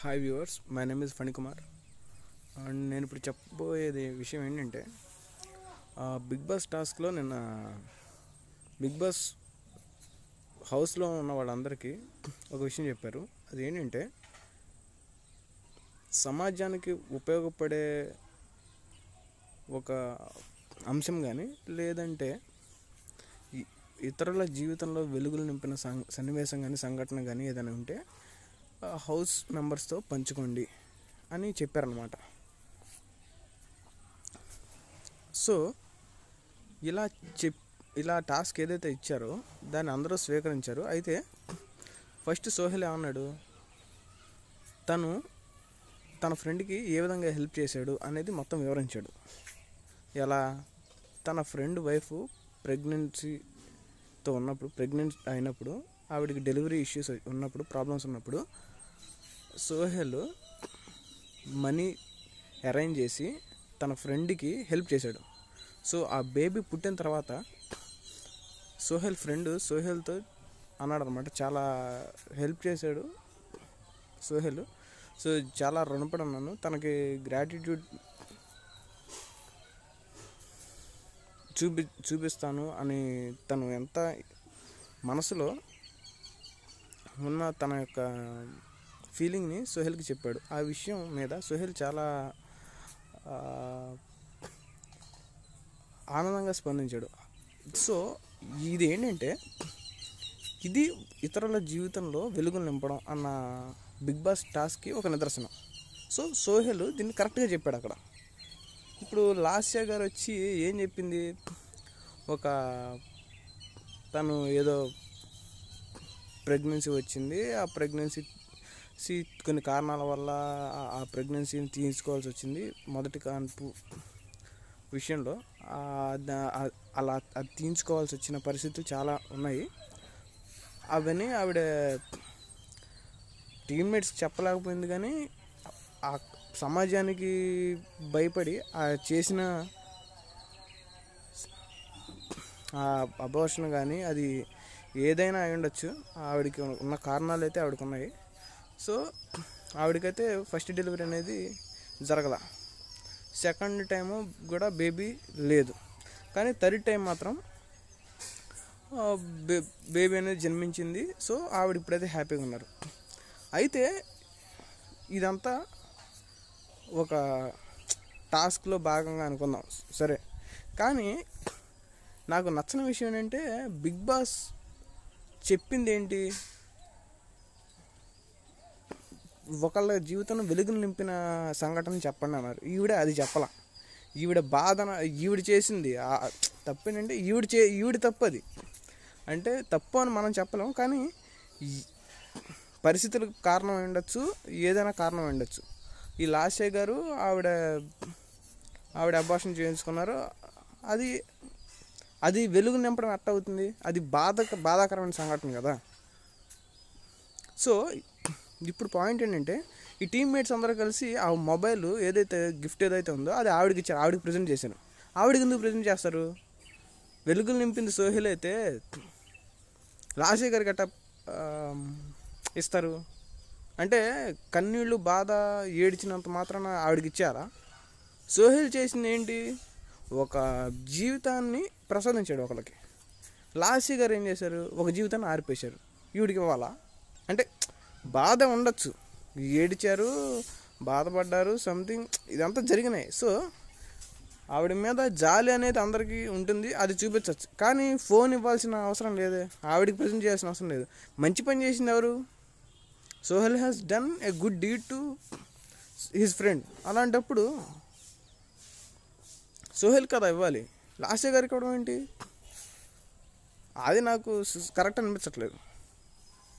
Hi viewers, my name is Phanikumar. And నేను ఇప్పుడు చెప్పబోయేది విషయం ఏంటంటే, బిగ్ బాస్ టాస్క్లో నిన్న బిగ్ బాస్ హౌస్లో ఉన్న వాళ్ళందరికీ ఒక విషయం చెప్పారు. అదేంటంటే, సమాజానికి ఉపయోగపడే ఒక అంశం కానీ లేదంటే ఇతరుల జీవితంలో వెలుగులు నింపిన సన్నివేశం కానీ సంఘటన కానీ ఏదైనా ఉంటే హౌస్ మెంబర్స్తో పంచుకోండి అని చెప్పారనమాట. సో ఇలా టాస్క్ ఏదైతే ఇచ్చారో దాన్ని అందరూ స్వీకరించారు. అయితే ఫస్ట్ సోహెల్ ఏమన్నాడు, తన ఫ్రెండ్కి ఏ విధంగా హెల్ప్ చేశాడు అనేది మొత్తం వివరించాడు. ఎలా తన ఫ్రెండ్ వైఫ్ ప్రెగ్నెంట్ అయినప్పుడు ఆవిడకి డెలివరీ ఇష్యూస్ ఉన్నప్పుడు, ప్రాబ్లమ్స్ ఉన్నప్పుడు సోహెల్ మనీ అరేంజ్ చేసి తన ఫ్రెండ్కి హెల్ప్ చేశాడు. సో ఆ బేబీ పుట్టిన తర్వాత సోహెల్తో అన్నాడు అనమాట, చాలా హెల్ప్ చేశాడు సోహెల్. సో చాలా రుణపడి ఉన్నాను, తనకి గ్రాటిట్యూడ్ చూపిస్తాను అని తను ఎంత మనసులో ఉన్న తన యొక్క ఫీలింగ్ని సోహెల్కి చెప్పాడు. ఆ విషయం మీద సోహెల్ చాలా ఆనందంగా స్పందించాడు. సో ఇది ఏంటంటే, ఇది ఇతరుల జీవితంలో వెలుగులు నింపడం అన్న బిగ్ బాస్ టాస్క్కి ఒక నిదర్శనం. సో సోహెల్ దీన్ని కరెక్ట్గా చెప్పాడు అక్కడ. ఇప్పుడు లాస్య గారు వచ్చి ఏం చెప్పింది, తను ఏదో ప్రెగ్నెన్సీ వచ్చింది, ఆ ప్రెగ్నెన్సీ కొన్ని కారణాల వల్ల ఆ ప్రెగ్నెన్సీని తీసుకోవాల్సి వచ్చింది. మొదటి కాన్పు విషయంలో అలా అది తీయించుకోవాల్సి వచ్చిన పరిస్థితులు చాలా ఉన్నాయి. అవన్నీ ఆవిడ టీమ్మేట్స్కి చెప్పలేకపోయింది, కానీ ఆ సమాజానికి భయపడి చేసిన అబార్షన్ కానీ అది ఏదైనా అయి ఉండొచ్చు. ఆవిడకి ఉన్న కారణాలు అయితే ఆవిడకి ఉన్నాయి. సో ఆవిడకైతే ఫస్ట్ డెలివరీ అనేది జరగల, సెకండ్ టైము కూడా బేబీ లేదు, కానీ థర్డ్ టైం మాత్రం బేబీ అనేది జన్మించింది. సో ఆవిడ ఇప్పుడైతే హ్యాపీగా ఉన్నారు. అయితే ఇదంతా ఒక టాస్క్లో భాగంగా అనుకుందాం, సరే. కానీ నాకు నచ్చని విషయం ఏంటంటే, బిగ్ బాస్ చెప్పింది ఏంటి, ఒకళ్ళ జీవితంలో వెలుగులు నింపిన సంఘటన చెప్పండి అన్నారు. అది చెప్పాల. ఈవిడ చేసింది తప్పేంటంటే ఈవిడ తప్పది అంటే తప్పు అని మనం చెప్పలేం, కానీ పరిస్థితులకు కారణం ఉండొచ్చు, ఏదైనా కారణం ఉండొచ్చు. ఈ లాస్య గారు ఆవిడ అబార్షన్ చేయించుకున్నారు. అది వెలుగు నింపడం ఎట్ట అవుతుంది, అది బాధాకరమైన సంఘటన కదా. సో ఇప్పుడు పాయింట్ ఏంటంటే, ఈ టీమ్మేట్స్ అందరూ కలిసి ఆ మొబైల్ గిఫ్ట్ ఏదైతే ఉందో అది ఆవిడకి ఇచ్చారు, ఆవిడకి ప్రజెంట్ చేశారు. ఆవిడకి ఎందుకు ప్రజెంట్ చేస్తారు? వెలుగులు నింపింది సోహెల్ అయితే లాస్య గారికి గట్ట ఇస్తారు అంటే, కన్నీళ్ళు బాధ ఏడ్చినంత మాత్రాన ఆవిడకి ఇచ్చారా? సోహెల్ చేసింది ఏంటి, ఒక జీవితాన్ని ప్రసాదించాడు ఒకళ్ళకి. లాస్య గారు ఏం చేశారు, ఒక జీవితాన్ని ఆరిపేశారు. ఈవిడికి ఇవ్వాలా? అంటే బాధ ఉండొచ్చు, ఏడిచారు, బాధపడ్డారు, సంథింగ్ ఇదంతా జరిగినాయి. సో ఆవిడ మీద జాలి అనేది అందరికీ ఉంటుంది, అది చూపించవచ్చు. కానీ ఫోన్ ఇవ్వాల్సిన అవసరం లేదే, ఆవిడకి ప్రజెంట్ చేయాల్సిన అవసరం లేదు. మంచి పని చేసింది ఎవరు? Sohel has done a good deed to his friend. అలాంటప్పుడు సోహెల్ కదా ఇవ్వాలి, లాస్య గారికి ఇవ్వడం ఏంటి? అది నాకు కరెక్ట్ అనిపించట్లేదు.